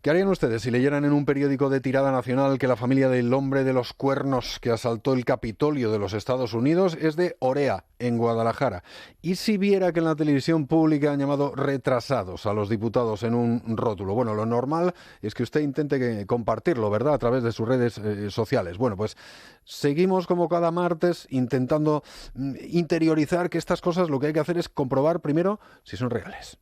¿Qué harían ustedes si leyeran en un periódico de tirada nacional que la familia del hombre de los cuernos que asaltó el Capitolio de los Estados Unidos es de Orea, en Guadalajara? ¿Y si viera que en la televisión pública han llamado retrasados a los diputados en un rótulo? Bueno, lo normal es que usted intente compartirlo, ¿verdad?, a través de sus redes sociales. Bueno, pues seguimos como cada martes intentando interiorizar que estas cosas lo que hay que hacer es comprobar primero si son reales.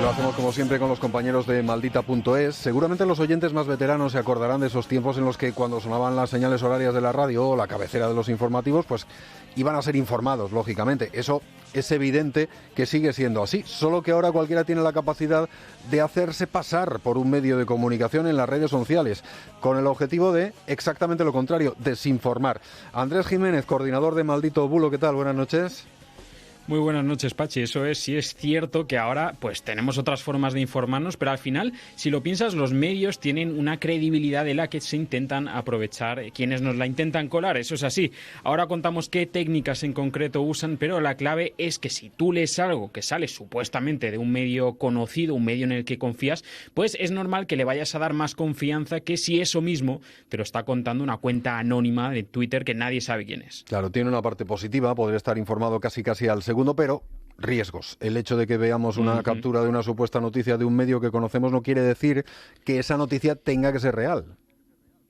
Lo hacemos como siempre con los compañeros de Maldita.es. Seguramente los oyentes más veteranos se acordarán de esos tiempos en los que cuando sonaban las señales horarias de la radio o la cabecera de los informativos, pues iban a ser informados, lógicamente. Eso es evidente que sigue siendo así, solo que ahora cualquiera tiene la capacidad de hacerse pasar por un medio de comunicación en las redes sociales, con el objetivo de exactamente lo contrario, desinformar. Andrés Jiménez, coordinador de Maldito Bulo, ¿qué tal? Buenas noches. Muy buenas noches, Pachi. Eso es, sí es cierto que ahora pues tenemos otras formas de informarnos, pero al final, si lo piensas, los medios tienen una credibilidad de la que se intentan aprovechar quienes nos la intentan colar. Eso es así. Ahora contamos qué técnicas en concreto usan, pero la clave es que si tú lees algo que sale supuestamente de un medio conocido, un medio en el que confías, pues es normal que le vayas a dar más confianza que si eso mismo te lo está contando una cuenta anónima de Twitter que nadie sabe quién es. Claro, tiene una parte positiva, poder estar informado casi al segundo, pero riesgos. El hecho de que veamos una captura de una supuesta noticia de un medio que conocemos no quiere decir que esa noticia tenga que ser real.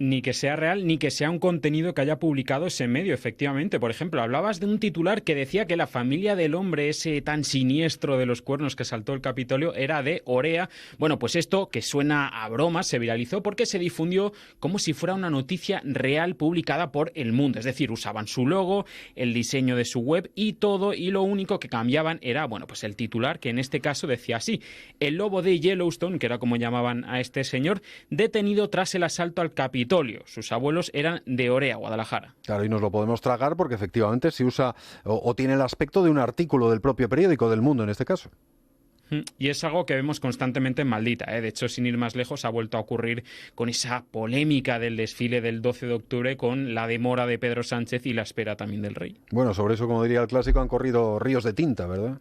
Ni que sea real, ni que sea un contenido que haya publicado ese medio, efectivamente. Por ejemplo, hablabas de un titular que decía que la familia del hombre ese tan siniestro de los cuernos que asaltó el Capitolio era de Orea. Bueno, pues esto, que suena a broma, se viralizó porque se difundió como si fuera una noticia real publicada por El Mundo. Es decir, usaban su logo, el diseño de su web y todo, y lo único que cambiaban era, bueno, pues el titular, que en este caso decía así: el lobo de Yellowstone, que era como llamaban a este señor, detenido tras el asalto al Capitolio. Sus abuelos eran de Orea, Guadalajara. Claro, y nos lo podemos tragar porque efectivamente se usa o tiene el aspecto de un artículo del propio periódico, del Mundo en este caso. Y es algo que vemos constantemente en Maldita, ¿eh? De hecho, sin ir más lejos, ha vuelto a ocurrir con esa polémica del desfile del 12 de octubre con la demora de Pedro Sánchez y la espera también del rey. Bueno, sobre eso, como diría el clásico, han corrido ríos de tinta, ¿verdad?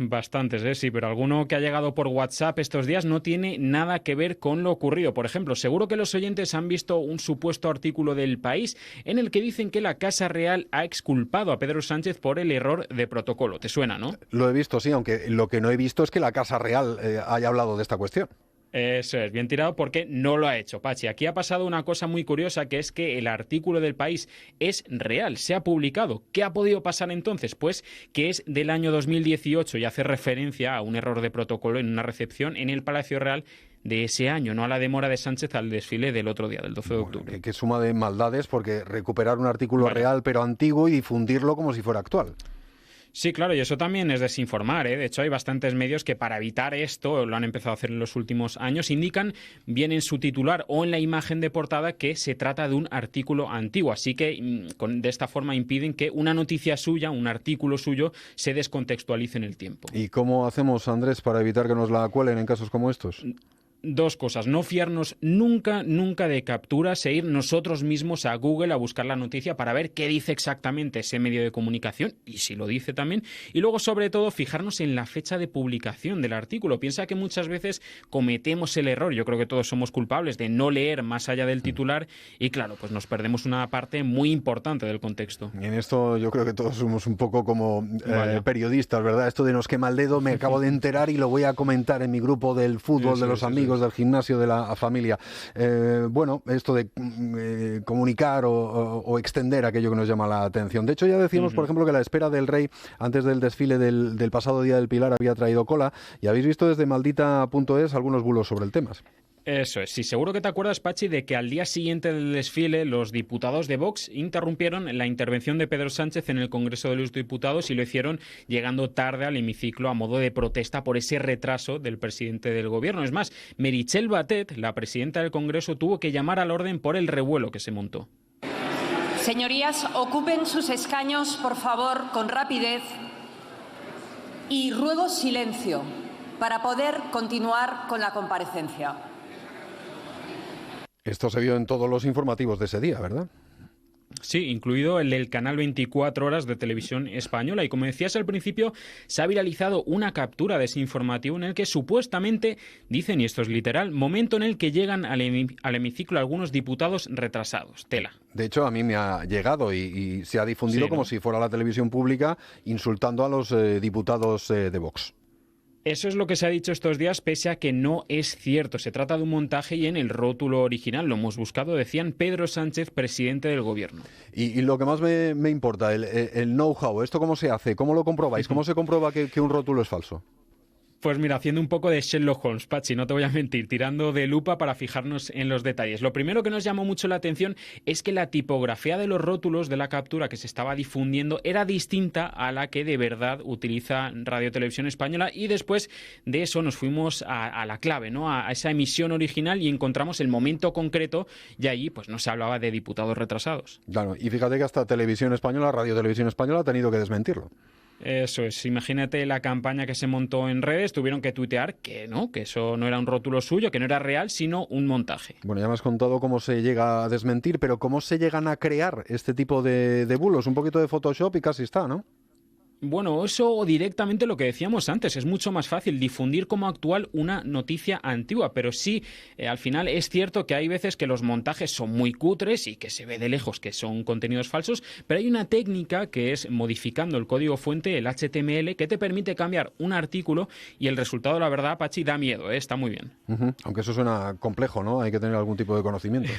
Bastantes, sí, pero alguno que ha llegado por WhatsApp estos días no tiene nada que ver con lo ocurrido. Por ejemplo, seguro que los oyentes han visto un supuesto artículo del País en el que dicen que la Casa Real ha exculpado a Pedro Sánchez por el error de protocolo. ¿Te suena, no? Lo he visto, sí, aunque lo que no he visto es que la Casa Real haya hablado de esta cuestión. Eso es, bien tirado porque no lo ha hecho, Pachi. Aquí ha pasado una cosa muy curiosa, que es que el artículo del País es real, se ha publicado. ¿Qué ha podido pasar entonces? Pues que es del año 2018 y hace referencia a un error de protocolo en una recepción en el Palacio Real de ese año, no a la demora de Sánchez al desfile del otro día, del 12 de octubre. Que suma de maldades, porque recuperar un artículo real pero antiguo y difundirlo como si fuera actual. Sí, claro, y eso también es desinformar, ¿eh? De hecho, hay bastantes medios que para evitar esto, lo han empezado a hacer en los últimos años, indican bien en su titular o en la imagen de portada que se trata de un artículo antiguo. Así que de esta forma impiden que una noticia suya, un artículo suyo, se descontextualice en el tiempo. ¿Y cómo hacemos, Andrés, para evitar que nos la cuelen en casos como estos? Dos cosas: no fiarnos nunca de capturas e ir nosotros mismos a Google a buscar la noticia para ver qué dice exactamente ese medio de comunicación y si lo dice también. Y luego, sobre todo, fijarnos en la fecha de publicación del artículo. Piensa que muchas veces cometemos el error, yo creo que todos somos culpables, de no leer más allá del titular y claro, pues nos perdemos una parte muy importante del contexto. En esto yo creo que todos somos un poco como periodistas, ¿verdad? Esto de nos quema el dedo, me acabo de enterar y lo voy a comentar en mi grupo del fútbol, de los amigos, del gimnasio, de la familia. Bueno, esto de comunicar o extender aquello que nos llama la atención. De hecho, ya decíamos, por ejemplo, que la espera del rey antes del desfile del pasado Día del Pilar había traído cola, y habéis visto desde Maldita.es algunos bulos sobre el tema. Eso es, sí, seguro que te acuerdas, Pachi, de que al día siguiente del desfile los diputados de Vox interrumpieron la intervención de Pedro Sánchez en el Congreso de los Diputados y lo hicieron llegando tarde al hemiciclo a modo de protesta por ese retraso del presidente del gobierno. Es más, Meritxell Batet, la presidenta del Congreso, tuvo que llamar al orden por el revuelo que se montó. Señorías, ocupen sus escaños, por favor, con rapidez, y ruego silencio para poder continuar con la comparecencia. Esto se vio en todos los informativos de ese día, ¿verdad? Sí, incluido el del canal 24 horas de Televisión Española. Y como decías al principio, se ha viralizado una captura de ese informativo en el que supuestamente dicen, y esto es literal, momento en el que llegan al hemiciclo algunos diputados retrasados. Tela. De hecho, a mí me ha llegado y se ha difundido Sí, ¿no? como si fuera la televisión pública insultando a los diputados de Vox. Eso es lo que se ha dicho estos días, pese a que no es cierto. Se trata de un montaje y en el rótulo original, lo hemos buscado, decían Pedro Sánchez, presidente del Gobierno. Y lo que más me importa, el know-how, ¿esto cómo se hace? ¿Cómo lo comprobáis? ¿Cómo se comprueba que un rótulo es falso? Pues mira, haciendo un poco de Sherlock Holmes, Pachi, no te voy a mentir, tirando de lupa para fijarnos en los detalles. Lo primero que nos llamó mucho la atención es que la tipografía de los rótulos de la captura que se estaba difundiendo era distinta a la que de verdad utiliza Radio Televisión Española, y después de eso nos fuimos a la clave, ¿no? A esa emisión original, y encontramos el momento concreto, y allí pues no se hablaba de diputados retrasados. Claro, y fíjate que hasta Televisión Española, Radio Televisión Española ha tenido que desmentirlo. Eso es, imagínate la campaña que se montó en redes, tuvieron que tuitear que no, que eso no era un rótulo suyo, que no era real, sino un montaje. Bueno, ya me has contado cómo se llega a desmentir, pero ¿cómo se llegan a crear este tipo de bulos? Un poquito de Photoshop y casi está, ¿no? Bueno, eso directamente lo que decíamos antes, es mucho más fácil difundir como actual una noticia antigua, pero sí, al final es cierto que hay veces que los montajes son muy cutres y que se ve de lejos que son contenidos falsos, pero hay una técnica que es modificando el código fuente, el HTML, que te permite cambiar un artículo y el resultado, la verdad, Pachi, da miedo, está muy bien. Aunque eso suena complejo, ¿no? Hay que tener algún tipo de conocimiento.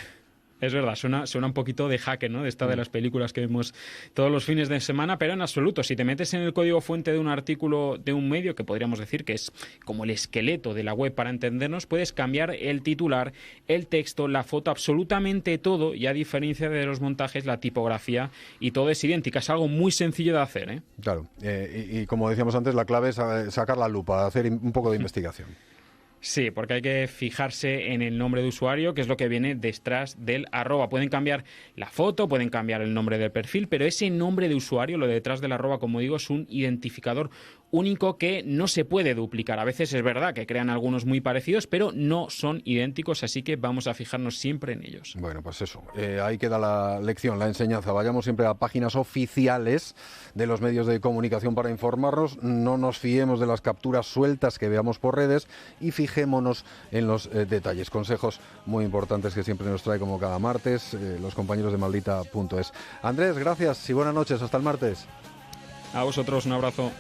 Es verdad, suena un poquito de hacker, ¿no? De esta de las películas que vemos todos los fines de semana, pero en absoluto. Si te metes en el código fuente de un artículo de un medio, que podríamos decir que es como el esqueleto de la web para entendernos, puedes cambiar el titular, el texto, la foto, absolutamente todo, y a diferencia de los montajes, la tipografía y todo es idéntica. Es algo muy sencillo de hacer, ¿eh? Claro, y como decíamos antes, la clave es sacar la lupa, hacer un poco de investigación. Sí, porque hay que fijarse en el nombre de usuario, que es lo que viene detrás del arroba. Pueden cambiar la foto, pueden cambiar el nombre del perfil, pero ese nombre de usuario, lo de detrás del arroba, como digo, es un identificador único que no se puede duplicar. A veces es verdad que crean algunos muy parecidos, pero no son idénticos, así que vamos a fijarnos siempre en ellos. Bueno, pues eso, ahí queda la lección, la enseñanza. Vayamos siempre a páginas oficiales de los medios de comunicación para informarnos, no nos fiemos de las capturas sueltas que veamos por redes y fijémonos en los detalles. Consejos muy importantes que siempre nos trae, como cada martes, los compañeros de Maldita.es. Andrés, gracias y buenas noches. Hasta el martes. A vosotros, un abrazo.